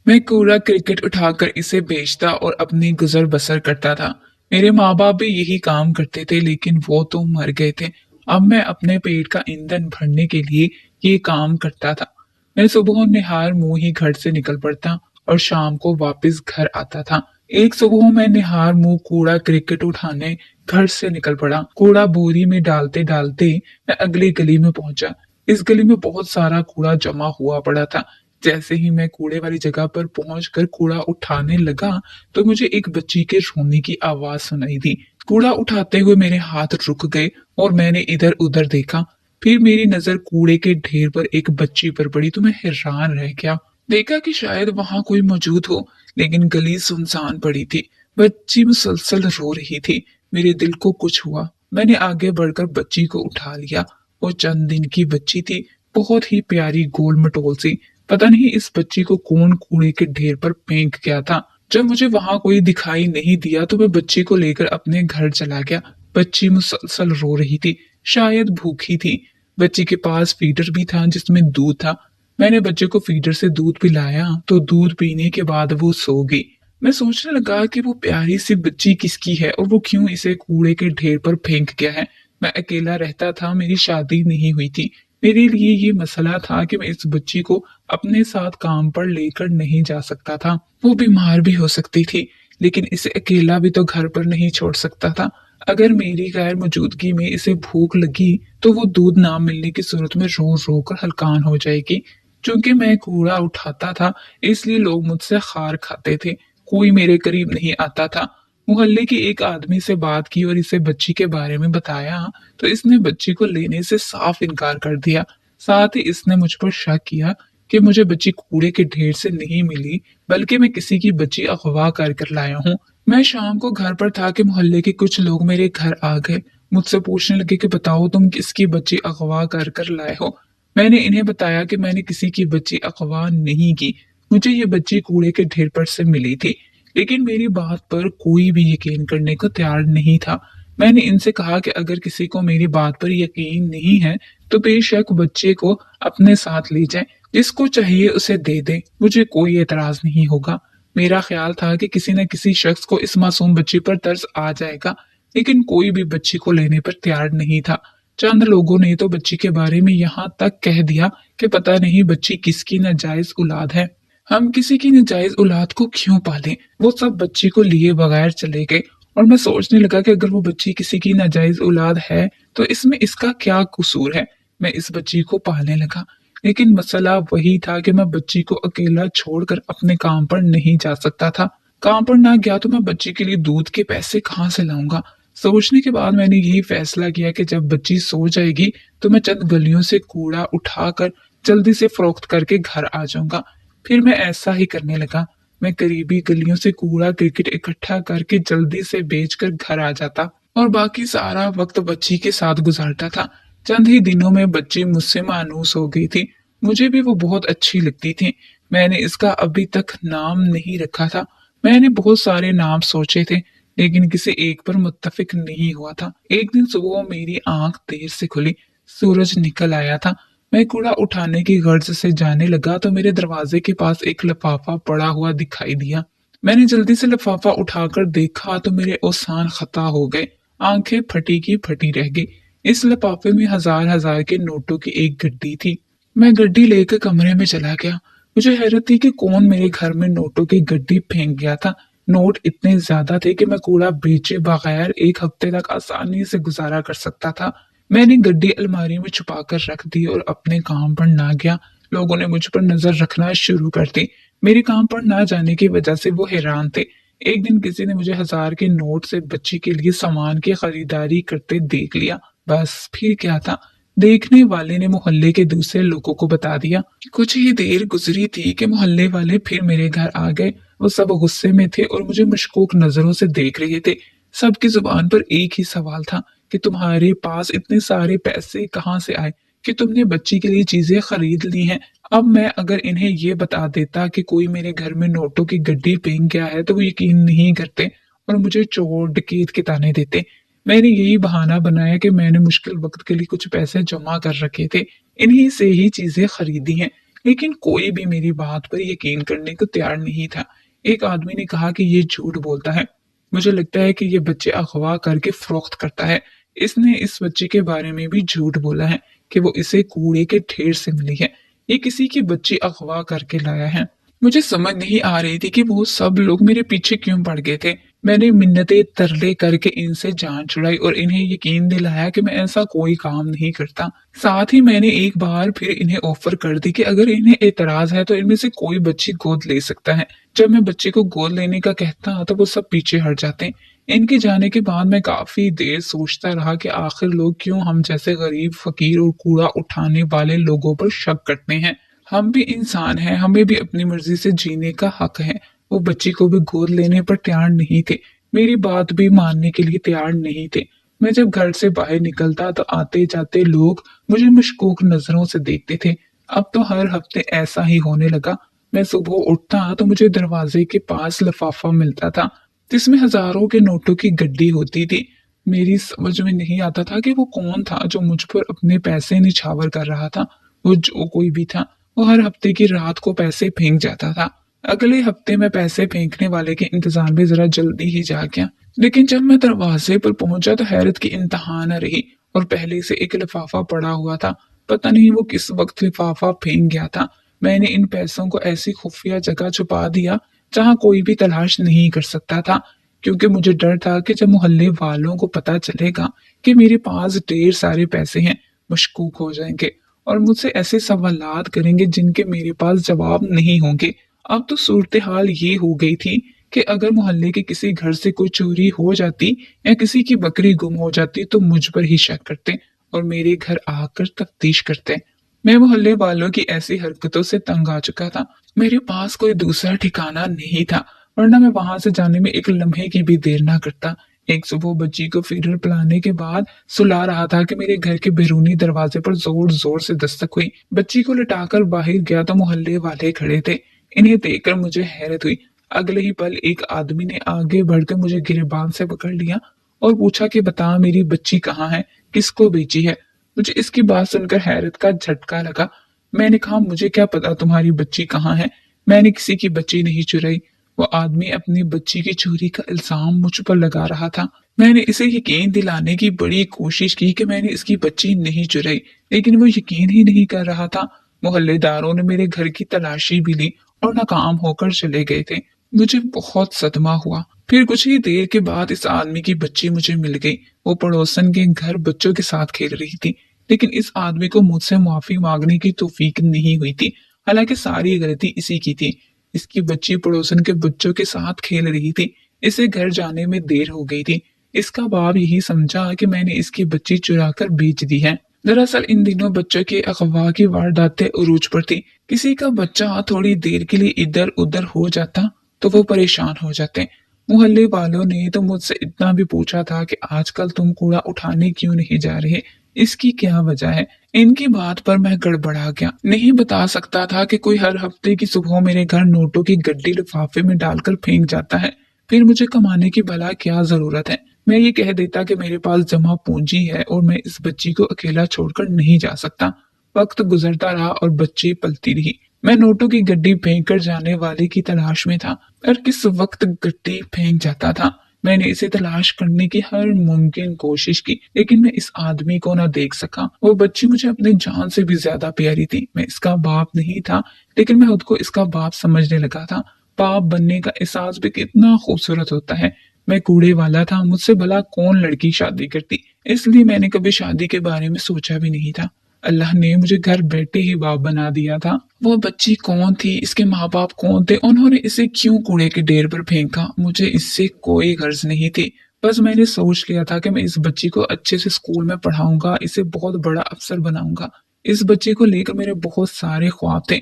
मैं कूड़ा क्रिकेट उठाकर इसे बेचता और अपनी गुजर बसर करता था। मेरे माँ बाप भी यही काम करते थे, लेकिन वो तो मर गए थे। अब मैं अपने पेट का ईंधन भरने के लिए ये काम करता था। मैं सुबह निहार मुंह ही घर से निकल पड़ता और शाम को वापस घर आता था। एक सुबह मैं निहार मुंह कूड़ा क्रिकेट उठाने घर से निकल पड़ा। कूड़ा बोरी में डालते डालते मैं अगली गली में पहुंचा। इस गली में बहुत सारा कूड़ा जमा हुआ पड़ा था। जैसे ही मैं कूड़े वाली जगह पर पहुंचकर कूड़ा उठाने लगा तो मुझे एक बच्ची के रोने की आवाज सुनाई दी। कूड़ा उठाते हुए मेरे हाथ रुक गए और मैंने इधर उधर देखा। फिर मेरी नजर कूड़े के ढेर पर एक बच्ची पर पड़ी तो मैं हैरान रह गया। देखा कि शायद वहां कोई मौजूद हो, लेकिन गली सुनसान पड़ी थी। बच्ची मुसलसल रो रही थी। मेरे दिल को कुछ हुआ। मैंने आगे बढ़कर बच्ची को उठा लिया। वो चंद दिन की बच्ची थी, बहुत ही प्यारी गोल मटोल सी। पता नहीं इस बच्ची को कौन कूड़े के ढेर पर फेंक गया था। जब मुझे वहां कोई दिखाई नहीं दिया तो मैं बच्ची को लेकर अपने घर चला गया। बच्ची मुसलसल रो रही थी, शायद भूखी थी। बच्ची के पास फीडर भी था जिसमें दूध था। मैंने बच्चे को फीडर से दूध पिलाया तो दूध पीने के बाद वो सो गई। मैं सोचने लगा कि वो प्यारी सी बच्ची किसकी है और वो क्यों इसे कूड़े के ढेर पर फेंक गया है। मैं अकेला रहता था, मेरी शादी नहीं हुई थी। मेरे लिए ये मसला था कि मैं इस बच्ची को अपने साथ काम पर लेकर नहीं जा सकता था। वो बीमार भी हो सकती थी, लेकिन इसे अकेला भी तो घर पर नहीं छोड़ सकता था। अगर मेरी गैर मौजूदगी में इसे भूख लगी तो वो दूध ना मिलने की सूरत में रो रो कर हलकान हो जाएगी। चूंकि मैं कूड़ा उठाता था, इसलिए लोग मुझसे खार खाते थे। कोई मेरे करीब नहीं आता था। मोहल्ले के एक आदमी से बात की और इसे बच्ची के बारे में बताया तो इसने बच्ची को लेने से साफ इनकार कर दिया। साथ ही इसने मुझ पर शक किया कि मुझे बच्ची कूड़े के ढेर से नहीं मिली, बल्कि मैं किसी की बच्ची अगवा कर कर लाया हूँ। मैं शाम को घर पर था कि मोहल्ले के कुछ लोग मेरे घर आ गए। मुझसे पूछने लगे कि बताओ तुम किसकी बच्ची अगवा कर कर लाए हो। मैंने इन्हें बताया कि मैंने किसी की बच्ची अगवा नहीं की, मुझे ये बच्ची कूड़े के ढेर पर से मिली थी। लेकिन मेरी बात पर कोई भी यकीन करने को तैयार नहीं था। मैंने इनसे कहा कि अगर किसी को मेरी बात पर यकीन नहीं है तो बेशक बच्चे को अपने साथ ले जाए, जिसको चाहिए उसे दे दे, मुझे कोई एतराज नहीं होगा। मेरा ख्याल था कि किसी न किसी शख्स को इस मासूम बच्ची पर तरस आ जाएगा, लेकिन कोई भी बच्ची को लेने पर तैयार नहीं था। चंद लोगों ने तो बच्ची के बारे में यहाँ तक कह दिया कि पता नहीं बच्ची किसकी नाजायज औलाद है। हम किसी की नाजायज औलाद को क्यों पालें। वो सब बच्ची को लिए बगैर चले गए और मैं सोचने लगा कि अगर वो बच्ची किसी की नाजायज औलाद है तो इसमें इसका क्या कसूर है। मैं इस बच्ची को पालने लगा, लेकिन मसला वही था कि मैं बच्ची को अकेला छोड़कर अपने काम पर नहीं जा सकता था। काम पर ना गया तो मैं बच्ची के लिए दूध के पैसे कहाँ से लाऊंगा। सोचने के बाद मैंने यही फैसला किया कि जब बच्ची सो जाएगी तो मैं चंद गलियों से कूड़ा उठाकर जल्दी से फरोख्त करके घर आ जाऊंगा। फिर मैं ऐसा ही करने लगा। मैं करीबी गलियों से कूड़ा क्रिकेट इकट्ठा करके जल्दी से बेचकर घर आ जाता और बाकी सारा वक्त बच्ची के साथ गुजारता था। चंद ही दिनों में बच्ची मुझसे मानूस हो गई थी। मुझे भी वो बहुत अच्छी लगती थी। मैंने इसका अभी तक नाम नहीं रखा था। मैंने बहुत सारे नाम सोचे थे, लेकिन किसी एक पर मुत्तफिक नहीं हुआ था। एक दिन सुबह मेरी आंख देर से खुली, सूरज निकल आया था। मैं कूड़ा उठाने की गर्ज से जाने लगा तो मेरे दरवाजे के पास एक लिफाफा पड़ा हुआ दिखाई दिया। मैंने जल्दी से लिफाफा उठाकर देखा तो मेरे ओसान खता हो गए। आंखें फटी की फटी रह गई। इस लिफाफे में हजार हजार के नोटों की एक गड्डी थी। मैं गड्डी लेकर कमरे में चला गया। मुझे हैरत थी कि कौन मेरे घर में नोटों की गड्डी फेंक गया था। नोट इतने ज्यादा थे कि मैं कूड़ा बेचे बगैर एक हफ्ते तक आसानी से गुजारा कर सकता था। मैंने गड्डी अलमारी में छुपा कर रख दी और अपने काम पर ना गया। लोगों ने मुझ पर नजर रखना शुरू कर दी। मेरे काम पर ना जाने की वजह से वो हैरान थे। एक दिन किसी ने मुझे हजार के नोट से बच्ची के लिए सामान की खरीदारी करते देख लिया। बस फिर क्या था, देखने वाले ने मोहल्ले के दूसरे लोगों को बता दिया। कुछ ही देर गुजरी थी कि मोहल्ले वाले फिर मेरे घर आ गए। वो सब गुस्से में थे और मुझे मशकूक नजरों से देख रहे थे। सबकी जुबान पर एक ही सवाल था कि तुम्हारे पास इतने सारे पैसे कहाँ से आए कि तुमने बच्ची के लिए चीजें खरीद ली हैं। अब मैं अगर इन्हें ये बता देता कि कोई मेरे घर में नोटों की गड्डी फेंक गया है तो वो यकीन नहीं करते और मुझे चोर डकैत के ताने देते। मैंने यही बहाना बनाया कि मैंने मुश्किल वक्त के लिए कुछ पैसे जमा कर रखे थे, इन्हीं से ही चीजें खरीदी हैं। लेकिन कोई भी मेरी बात पर यकीन करने को तैयार नहीं था। एक आदमी ने कहा कि ये झूठ बोलता है। मुझे लगता है कि ये बच्चे अगवा करके फरोख्त करता है। इसने इस बच्चे के बारे में भी झूठ बोला है कि वो इसे कूड़े के ढेर से मिली है। ये किसी की बच्ची अगवा करके लाया है। मुझे समझ नहीं आ रही थी कि वो सब लोग मेरे पीछे क्यों पड़ गए थे। मैंने मिन्नतें तरले करके इनसे जान छुड़ाई और इन्हें यकीन दिलाया कि मैं ऐसा कोई काम नहीं करता। साथ ही मैंने एक बार फिर इन्हें ऑफर कर दी कि अगर इन्हें एतराज है तो इनमें से कोई बच्ची गोद ले सकता है। जब मैं बच्चे को गोद लेने का कहता तो वो सब पीछे हट जाते। इनके जाने के बाद मैं काफी देर सोचता रहा कि आखिर लोग क्यों हम जैसे गरीब, फकीर और कूड़ा उठाने वाले लोगों पर शक करते हैं। हम भी इंसान हैं, हमें भी अपनी मर्जी से जीने का हक है। वो बच्ची को भी गोद लेने पर तैयार नहीं थे, मेरी बात भी मानने के लिए तैयार नहीं थे। मैं जब घर से बाहर निकलता तो आते जाते लोग मुझे मशकूक नजरों से देखते थे। अब तो हर हफ्ते ऐसा ही होने लगा। मैं सुबह उठता तो मुझे दरवाजे के पास लिफाफा मिलता था जिसमें हजारों के नोटों की गड्डी होती थी। मेरी समझ में नहीं आता था कि वो कौन था जो मुझ पर अपने पैसे निछावर कर रहा था। वो जो कोई भी था, वो हर हफ्ते की रात को पैसे फेंक जाता था। अगले हफ्ते मैं पैसे फेंकने वाले के इंतजार में जरा जल्दी ही जा गया, लेकिन जब मैं दरवाजे पर पहुंचा तो हैरत की इंतहा न रही और पहले से एक लिफाफा पड़ा हुआ था। पता नहीं वो किस वक्त लिफाफा फेंक गया था। मैंने इन पैसों को ऐसी खुफिया जगह छुपा दिया जहां कोई भी तलाश नहीं कर सकता था, क्योंकि मुझे डर था कि जब मोहल्ले वालों को पता चलेगा कि मेरे पास ढेर सारे पैसे हैं, मशकूक हो जाएंगे और मुझसे ऐसे सवालात करेंगे जिनके मेरे पास जवाब नहीं होंगे। अब तो सूरत हाल ये हो गई थी कि अगर मोहल्ले के किसी घर से कोई चोरी हो जाती या किसी की बकरी गुम हो जाती तो मुझ पर ही शक करते और मेरे घर आकर तफ्तीश करते। मैं मोहल्ले वालों की ऐसी हरकतों से तंग आ चुका था। मेरे पास कोई दूसरा ठिकाना नहीं था, वरना मैं वहां से जाने में एक लम्हे की भी देर ना करता। एक सुबह बच्ची को फीडर पिलाने के बाद सुला रहा था कि मेरे घर के बैरूनी दरवाजे पर जोर जोर से दस्तक हुई। बच्ची को लटाकर बाहर गया तो मोहल्ले वाले खड़े थे। इन्हें देखकर मुझे हैरत हुई। अगले ही पल एक आदमी ने आगे बढ़कर मुझे गिरबान से पकड़ लिया और पूछा कि बता मेरी बच्ची कहाँ है, किसको बेची है। मुझे इसकी बात सुनकर हैरत का झटका लगा। मैंने कहा मुझे क्या पता तुम्हारी बच्ची कहाँ है, मैंने किसी की बच्ची नहीं चुराई। वो आदमी अपनी बच्ची की चोरी का इल्जाम मुझ पर लगा रहा था। मैंने इसे यकीन दिलाने की बड़ी कोशिश की कि मैंने इसकी बच्ची नहीं चुराई, लेकिन वो यकीन ही नहीं कर रहा था। मोहल्लेदारों ने मेरे घर की तलाशी भी ली और नाकाम होकर चले गए थे। मुझे बहुत सदमा हुआ। फिर कुछ ही देर के बाद इस आदमी की बच्ची मुझे मिल गई। वो पड़ोसन के घर बच्चों के साथ खेल रही थी, लेकिन इस आदमी को मुझसे माफी मांगने की तौफीक नहीं हुई थी। हालांकि सारी गलती इसी की थी। इसकी बच्ची पड़ोसन के बच्चों के साथ खेल रही थी। इसे घर जाने में देर हो गई थी। इसका बाप यही समझा कि मैंने इसकी बच्ची चुरा कर बेच दी है। दरअसल इन दिनों बच्चों के अगवा की वारदातें उरूज पर थी। किसी का बच्चा थोड़ी देर के लिए इधर उधर हो जाता तो वो परेशान हो जाते। मोहल्ले वालों ने तो मुझसे इतना भी पूछा था कि आजकल तुम कूड़ा उठाने क्यों नहीं जा रहे, इसकी क्या वजह है। इनकी बात पर मैं गड़बड़ा गया। नहीं बता सकता था कि कोई हर हफ्ते की सुबह मेरे घर नोटों की गड्डी लिफाफे में डालकर फेंक जाता है। फिर मुझे कमाने की भला क्या जरूरत है। मैं ये कह देता कि मेरे पास जमा पूंजी है और मैं इस बच्ची को अकेला छोड़कर नहीं जा सकता। वक्त गुजरता रहा और बच्ची पलती रही। मैं नोटों की गड्डी फेंक कर जाने वाले की तलाश में था और किस वक्त गड्डी फेंक जाता था। मैंने इसे तलाश करने की हर मुमकिन कोशिश की, लेकिन मैं इस आदमी को न देख सका। वो बच्ची मुझे अपनी जान से भी ज्यादा प्यारी थी। मैं इसका बाप नहीं था, लेकिन मैं खुद को इसका बाप समझने लगा था। बाप बनने का एहसास भी कितना खूबसूरत होता है। मैं कूड़े वाला था, मुझसे भला कौन लड़की शादी करती, इसलिए मैंने कभी शादी के बारे में सोचा भी नहीं था। अल्लाह ने मुझे घर बैठे ही बाप बना दिया था। वो बच्ची कौन थी, इसके माँ बाप कौन थे, उन्होंने इसे क्यों कूड़े के ढेर पर फेंका, मुझे इससे कोई गर्ज नहीं थी। बस मैंने सोच लिया था कि मैं इस बच्ची को अच्छे से स्कूल में पढ़ाऊंगा, इसे बहुत बड़ा अफसर बनाऊंगा। इस बच्चे को लेकर मेरे बहुत सारे ख्वाब थे।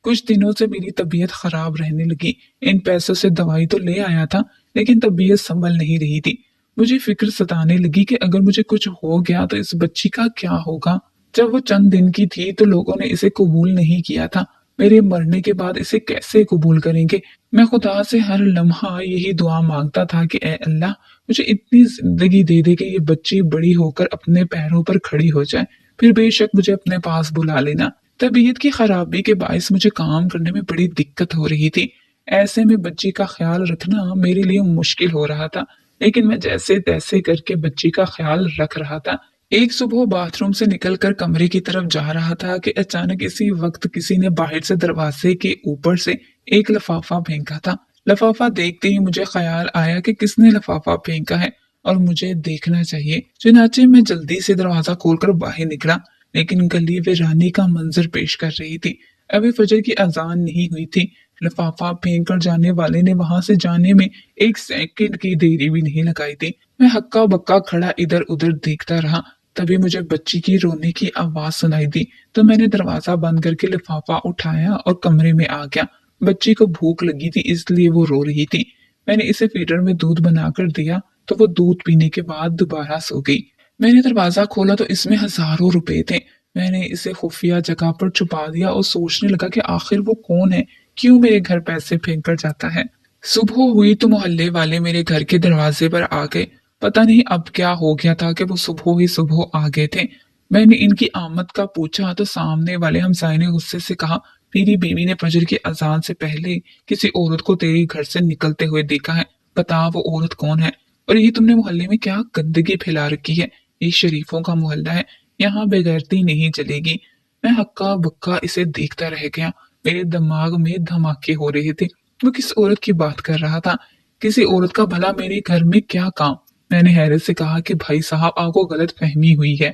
कुछ दिनों से मेरी तबीयत खराब रहने लगी। इन पैसों से दवाई तो ले आया था, लेकिन तबीयत संभल नहीं रही थी। मुझे फिक्र सताने लगी कि अगर मुझे कुछ हो गया तो इस बच्ची का क्या होगा। जब वो चंद दिन की थी तो लोगों ने इसे कबूल नहीं किया था। मेरे मरने के बाद इसे कैसे कबूल करेंगे। मैं खुदा से हर लम्हा यही दुआ मांगता था कि ए अल्लाह, मुझे इतनी जिंदगी दे दे कि ये बच्ची बड़ी होकर अपने पैरों पर खड़ी हो जाए, फिर बेशक मुझे अपने पास बुला लेना। طبیعت کی خرابی کے باعث مجھے کام کرنے میں بڑی دقت ہو رہی تھی۔ ایسے میں بچی کا خیال رکھنا میرے لیے مشکل ہو رہا تھا، لیکن میں جیسے تیسے کر کے بچی کا خیال رکھ رہا تھا۔ ایک صبح باتھ روم سے نکل کر کمرے کی طرف جا رہا تھا کہ اچانک اسی وقت کسی نے باہر سے دروازے کے اوپر سے ایک لفافہ پھینکا تھا۔ لفافہ دیکھتے ہی مجھے خیال آیا کہ کس نے لفافہ پھینکا ہے اور مجھے دیکھنا چاہیے۔ چنانچہ میں جلدی سے دروازہ کھول کر باہر نکلا، لیکن گلی ویرانی کا منظر پیش کر رہی تھی۔ ابھی فجر کی اذان نہیں ہوئی تھی۔ لفافہ پھینک کر جانے والے نے وہاں سے جانے میں ایک سیکنڈ کی دیری بھی نہیں لگائی تھی۔ میں ہکا بکا کھڑا ادھر ادھر دیکھتا رہا، تبھی مجھے بچی کی رونے کی آواز سنائی دی تو میں نے دروازہ بند کر کے لفافہ اٹھایا اور کمرے میں آ گیا۔ بچی کو بھوک لگی تھی اس لیے وہ رو رہی تھی۔ میں نے اسے فیڈر میں دودھ بنا کر دیا تو وہ دودھ پینے کے بعد دوبارہ سو گئی۔ میں نے دروازہ کھولا تو اس میں ہزاروں روپے تھے۔ میں نے اسے خفیہ جگہ پر چھپا دیا اور سوچنے لگا کہ آخر وہ کون ہے، کیوں میرے گھر پیسے پھینک کر جاتا ہے۔ صبح ہوئی تو محلے والے میرے گھر کے دروازے پر آ گئے۔ پتہ نہیں اب کیا ہو گیا تھا کہ وہ صبح ہی صبح آ گئے تھے۔ میں نے ان کی آمد کا پوچھا تو سامنے والے ہمسائے نے غصے سے کہا، میری بیوی نے فجر کی اذان سے پہلے کسی عورت کو تیرے گھر سے نکلتے ہوئے دیکھا ہے، بتا وہ عورت کون ہے؟ اور یہ تم نے محلے میں کیا گندگی پھیلا رکھی ہے؟ یہ شریفوں کا محلہ ہے، یہاں بےغیرتی نہیں چلے گی۔ میں ہکا بکا اسے دیکھتا رہ گیا۔ میرے دماغ میں دھماکے ہو رہے تھے۔ وہ کس عورت کی بات کر رہا تھا؟ کسی عورت کا بھلا میرے گھر میں کیا کام؟ میں نے حیرت سے کہا کہ بھائی صاحب آپ کو غلط فہمی ہوئی ہے،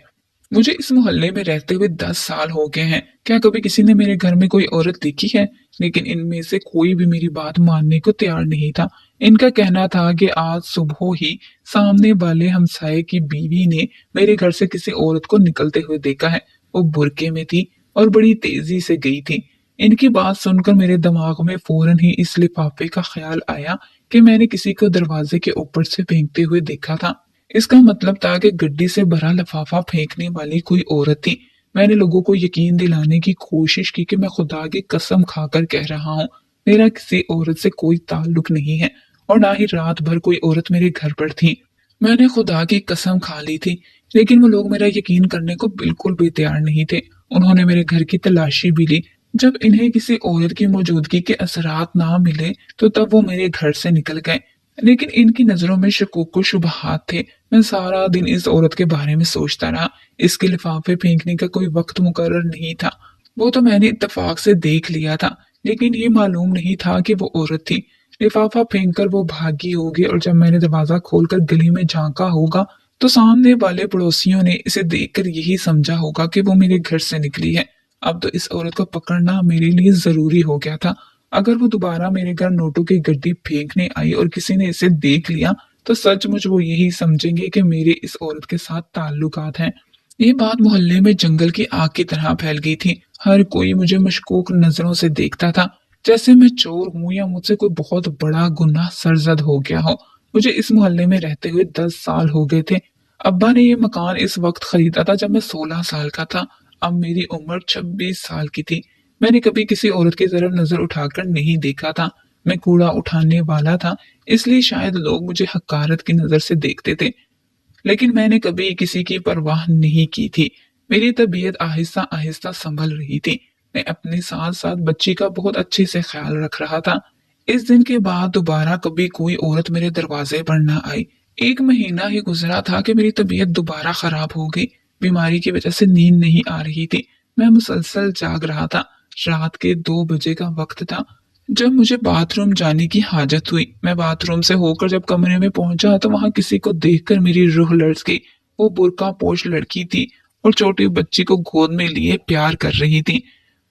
مجھے اس محلے میں رہتے ہوئے 10 سال ہو گئے ہیں، کیا کبھی کسی نے میرے گھر میں کوئی عورت دیکھی ہے؟ لیکن ان میں سے کوئی بھی میری بات ماننے کو تیار نہیں تھا۔ ان کا کہنا تھا کہ آج صبح ہی سامنے والے ہمسائے کی بیوی نے میرے گھر سے کسی عورت کو نکلتے ہوئے دیکھا ہے، وہ برقعے میں تھی اور بڑی تیزی سے گئی تھی۔ ان کی بات سن کر میرے دماغ میں فوراً ہی اس لفافے کا خیال آیا کہ میں نے کسی کو دروازے کے اوپر سے پھینکتے ہوئے دیکھا تھا۔ اس کا مطلب تھا کہ گڈی سے بھرا لفافہ پھینکنے والی کوئی عورت تھی۔ میں نے لوگوں کو یقین دلانے کی کوشش کی کہ میں خدا کی قسم کھا کر کہہ رہا ہوں، میرا کسی عورت سے کوئی تعلق نہیں ہے اور نہ ہی رات بھر کوئی عورت میرے گھر پر تھی۔ میں نے خدا کی قسم کھا لی تھی، لیکن وہ لوگ میرا یقین کرنے کو بالکل بھی تیار نہیں تھے۔ انہوں نے میرے گھر کی تلاشی بھی لی۔ جب انہیں کسی عورت کی موجودگی کے اثرات نہ ملے تو تب وہ میرے گھر سے نکل گئے، لیکن ان کی نظروں میں شکوک و شبہات تھے۔ میں سارا دن اس عورت کے بارے میں سوچتا رہا۔ اس کے لفافے پھینکنے کا کوئی وقت مقرر نہیں تھا، وہ تو میں نے اتفاق سے دیکھ لیا تھا، لیکن یہ معلوم نہیں تھا کہ وہ عورت تھی۔ لفافہ پھینک کر وہ بھاگی ہوگی اور جب میں نے دروازہ کھول کر گلی میں جھانکا ہوگا تو سامنے والے پڑوسیوں نے اسے دیکھ کر یہی سمجھا ہوگا کہ وہ میرے گھر سے نکلی ہے۔ اب تو اس عورت کو پکڑنا میرے لیے ضروری ہو گیا تھا۔ اگر وہ دوبارہ میرے گھر نوٹوں کی گڈی پھینکنے آئی اور کسی نے اسے دیکھ لیا تو سچ مچ وہ یہی سمجھیں گے کہ میرے اس عورت کے ساتھ تعلقات ہیں۔ یہ بات محلے میں جنگل کی آگ کی طرح پھیل گئی تھی۔ ہر کوئی مجھے مشکوک نظروں سے دیکھتا تھا، جیسے میں چور ہوں یا مجھ سے کوئی بہت بڑا گناہ سرزد ہو گیا ہو۔ مجھے اس محلے میں رہتے ہوئے 10 سال ہو گئے تھے۔ ابا نے یہ مکان اس وقت خریدا تھا جب میں 16 سال کا تھا۔ اب میری عمر 26 سال کی تھی۔ میں نے کبھی کسی عورت کی طرف نظر اٹھا کر نہیں دیکھا تھا۔ میں کوڑا اٹھانے والا تھا، اس لیے شاید لوگ مجھے حقارت کی نظر سے دیکھتے تھے، لیکن میں نے کبھی کسی کی پرواہ نہیں کی تھی۔ میری طبیعت آہستہ آہستہ سنبھل رہی تھی۔ میں اپنے ساتھ ساتھ بچی کا بہت اچھے سے خیال رکھ رہا تھا۔ اس دن کے بعد دوبارہ کبھی کوئی عورت میرے دروازے پر نہ آئی۔ 1 مہینہ ہی گزرا تھا کہ میری طبیعت دوبارہ خراب ہو گئی۔ بیماری کی وجہ سے نیند نہیں آ رہی تھی۔ میں مسلسل جاگ رہا تھا۔ رات کے 2 بجے کا وقت تھا جب مجھے باتھ روم جانے کی حاجت ہوئی۔ میں باتھ روم سے ہو کر جب کمرے میں پہنچا تو وہاں کسی کو دیکھ کر میری روح لرز گئی۔ وہ برقع پوش لڑکی تھی اور چھوٹی بچی کو گود میں لیے پیار کر رہی تھی۔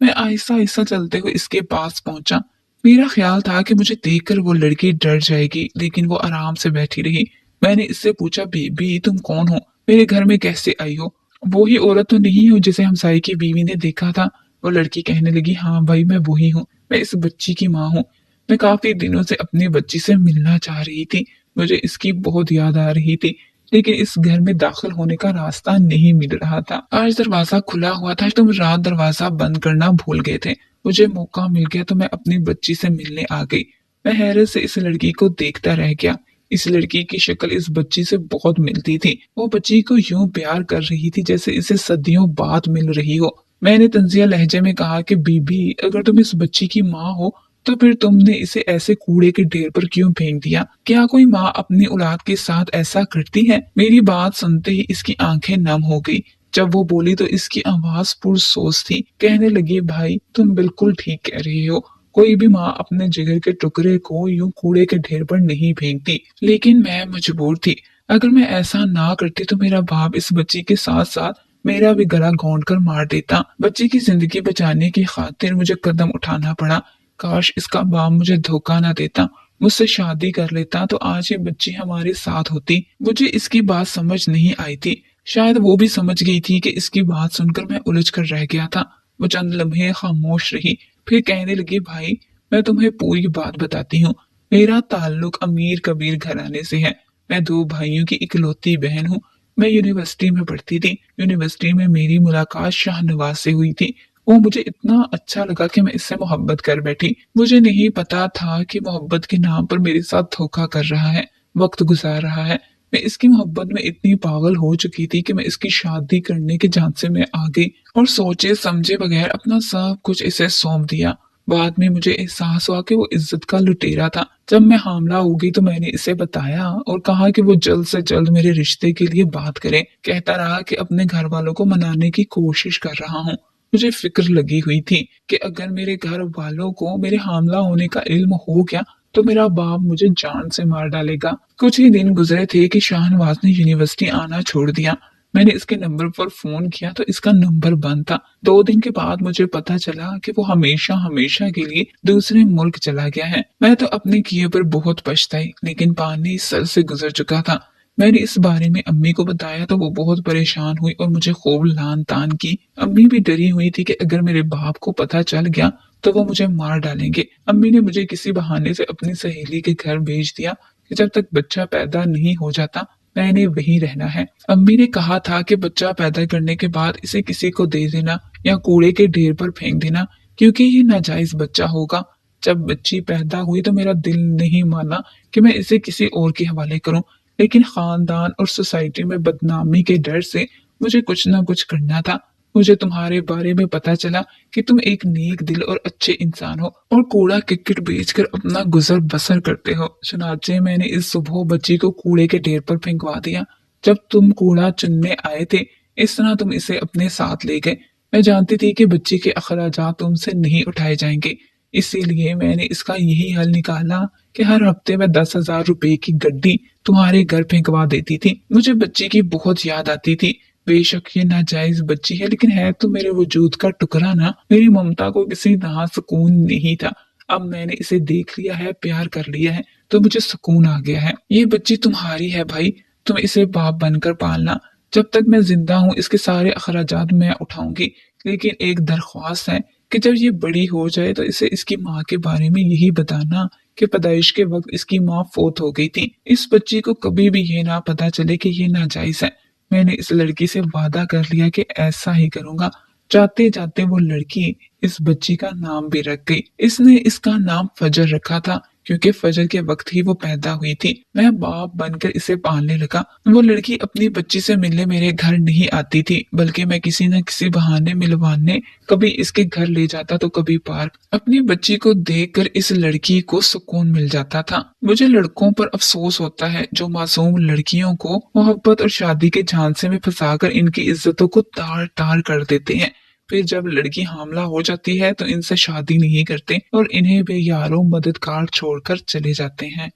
میں آہستہ آہستہ چلتے ہوئے اس کے پاس پہنچا۔ میرا خیال تھا کہ مجھے دیکھ کر وہ لڑکی ڈر جائے گی، لیکن وہ آرام سے بیٹھی رہی۔ میں نے اس سے پوچھا، بیبی تم کون ہو؟ میرے گھر میں کیسے آئی ہو؟ وہی عورت تو نہیں ہو جسے ہمسائے کی بیوی نے دیکھا تھا؟ وہ لڑکی کہنے لگی، ہاں بھائی میں وہی ہوں، میں اس بچی کی ماں ہوں۔ میں کافی دنوں سے اپنی بچی سے ملنا چاہ رہی تھی، مجھے اس کی بہت یاد آ رہی تھی، لیکن اس گھر میں داخل ہونے کا راستہ نہیں مل رہا تھا۔ آج دروازہ کھلا ہوا تھا، تم رات دروازہ بند کرنا بھول گئے تھے۔ مجھے موقع مل گیا تو میں اپنی بچی سے ملنے آ گئی۔ میں حیرت سے اس لڑکی کو دیکھتا رہ گیا۔ اس لڑکی کی شکل اس بچی سے بہت ملتی تھی۔ وہ بچی کو یوں پیار کر رہی تھی جیسے اسے صدیوں بعد مل رہی ہو۔ मैंने तंजिया लहजे में कहा कि बीबी, अगर तुम इस बच्ची की माँ हो तो फिर तुमने इसे ऐसे कूड़े के ढेर पर क्यों फेंक दिया? क्या कोई माँ अपनी औलाद के साथ ऐसा करती है? मेरी बात सुनते ही इसकी आंखें नम हो गई। जब वो बोली तो इसकी आवाज पुरसोस थी। कहने लगी, भाई तुम बिल्कुल ठीक कह रही हो। कोई भी माँ अपने जिगर के टुकड़े को यूं कूड़े के ढेर पर नहीं फेंकती, लेकिन मैं मजबूर थी। अगर मैं ऐसा ना करती तो मेरा बाप इस बच्ची के साथ साथ मेरा भी गला घोंट कर मार देता। बच्ची की जिंदगी बचाने की खातिर मुझे कदम उठाना पड़ा। काश इसका बाप मुझे धोखा ना देता, मुझसे शादी कर लेता तो आज ये बच्ची हमारे साथ होती। मुझे इसकी बात समझ नहीं आई थी। शायद वो भी समझ गई थी कि इसकी बात सुनकर मैं उलझ कर रह गया था। वो चंद लम्हे खामोश रही, फिर कहने लगी, भाई मैं तुम्हें पूरी बात बताती हूँ। मेरा ताल्लुक अमीर कबीर घराने से है। मैं दो भाइयों की इकलौती बहन हूँ। मैं यूनिवर्सिटी में पढ़ती थी। यूनिवर्सिटी में मेरी मुलाकात शाहनवाज से हुई थी। वो मुझे इतना अच्छा लगा कि मैं इससे मोहब्बत कर बैठी। मुझे नहीं पता था कि मोहब्बत के नाम पर मेरे साथ धोखा कर रहा है, वक्त गुजार रहा है। मैं इसकी मोहब्बत में इतनी पागल हो चुकी थी कि मैं इसकी शादी करने के झांसे में आ गई और सोचे समझे बगैर अपना सब कुछ इसे सौंप दिया। बाद में मुझे एहसास हुआ कि वो इज्जत का लुटेरा था। जब मैं हामला हो गई तो मैंने इसे बताया और कहा कि वो जल्द से जल्द मेरे रिश्ते के लिए बात करे। कहता रहा कि अपने घर वालों को मनाने की कोशिश कर रहा हूँ। मुझे फिक्र लगी हुई थी कि अगर मेरे घर वालों को मेरे हामला होने का इल्म हो गया तो मेरा बाप मुझे जान से मार डालेगा। कुछ ही दिन गुजरे थे कि शाहनवाज ने यूनिवर्सिटी आना छोड़ दिया। मैंने इसके नंबर पर फोन किया तो इसका नंबर बंद था। 2 दिन के बाद मुझे पता चला कि वो हमेशा हमेशा के लिए दूसरे मुल्क चला गया है। मैं तो अपने किए पर बहुत पछताई, लेकिन पानी सर से गुजर चुका था। मैंने इस बारे में अम्मी को बताया तो वो बहुत परेशान हुई और मुझे खूब लान तान की। अम्मी भी डरी हुई थी कि अगर मेरे बाप को पता चल गया तो वो मुझे मार डालेंगे। अम्मी ने मुझे किसी बहाने से अपनी सहेली के घर भेज दिया कि जब तक बच्चा पैदा नहीं हो जाता मैंने वहीं रहना है। अम्मी ने कहा था कि बच्चा पैदा करने के बाद इसे किसी को दे देना या कूड़े के ढेर पर फेंक देना, क्योंकि ये नाजायज बच्चा होगा। जब बच्ची पैदा हुई तो मेरा दिल नहीं माना कि मैं इसे किसी और के हवाले करूं, लेकिन खानदान और सोसाइटी में बदनामी के डर से मुझे कुछ ना कुछ करना था। मुझे तुम्हारे बारे में पता चला कि तुम एक नेक दिल और अच्छे इंसान हो और कूड़ा किक्किट बेचकर अपना गुजर बसर करते हो। चुनाचे मैंने इस सुबह बच्ची को कूड़े के ढेर पर फेंकवा दिया। जब तुम कूड़ा चुनने आए थे इस तरह तुम इसे अपने साथ ले गए। मैं जानती थी कि बच्ची के अखराजात तुमसे नहीं उठाए जाएंगे, इसीलिए मैंने इसका यही हल निकाला कि हर हफ्ते में 10,000 रुपए की गड्डी तुम्हारे घर फेंकवा देती थी। मुझे बच्ची की बहुत याद आती थी। बेशक ये नाजायज बच्ची है, लेकिन है तो मेरे वजूद का टुकड़ा ना। मेरी ममता को किसी तरह सुकून नहीं था। अब मैंने इसे देख लिया है, प्यार कर लिया है, तो मुझे सुकून आ गया है। ये बच्ची तुम्हारी है भाई, तुम इसे बाप बनकर पालना। जब तक मैं जिंदा हूँ इसके सारे अखराजात मैं उठाऊंगी, लेकिन एक दरख्वास्त है कि जब ये बड़ी हो जाए तो इसे इसकी माँ के बारे में यही बताना कि पैदाइश के वक्त इसकी माँ फौत हो गई थी। इस बच्ची को कभी भी ये ना पता चले कि ये नाजायज है। मैंने इस लड़की से वादा कर लिया कि ऐसा ही करूंगा। जाते जाते वो लड़की इस बच्ची का नाम भी रख गई। इसने इसका नाम फजर रखा था क्योंकि फजर के वक्त ही वो पैदा हुई थी। मैं बाप बनकर इसे पालने लगा। वो लड़की अपनी बच्ची से मिलने मेरे घर नहीं आती थी, बल्कि मैं किसी न किसी बहाने मिलवाने कभी इसके घर ले जाता तो कभी पार्क। अपनी बच्ची को देखकर इस लड़की को सुकून मिल जाता था। मुझे लड़कों पर अफसोस होता है जो मासूम लड़कियों को मोहब्बत और शादी के झांसे में फंसाकर इनकी इज्जतों को तार तार कर देते हैं। फिर जब लड़की हामला हो जाती है तो इनसे शादी नहीं करते और इन्हें बेयारों मददगार छोड़कर चले जाते हैं।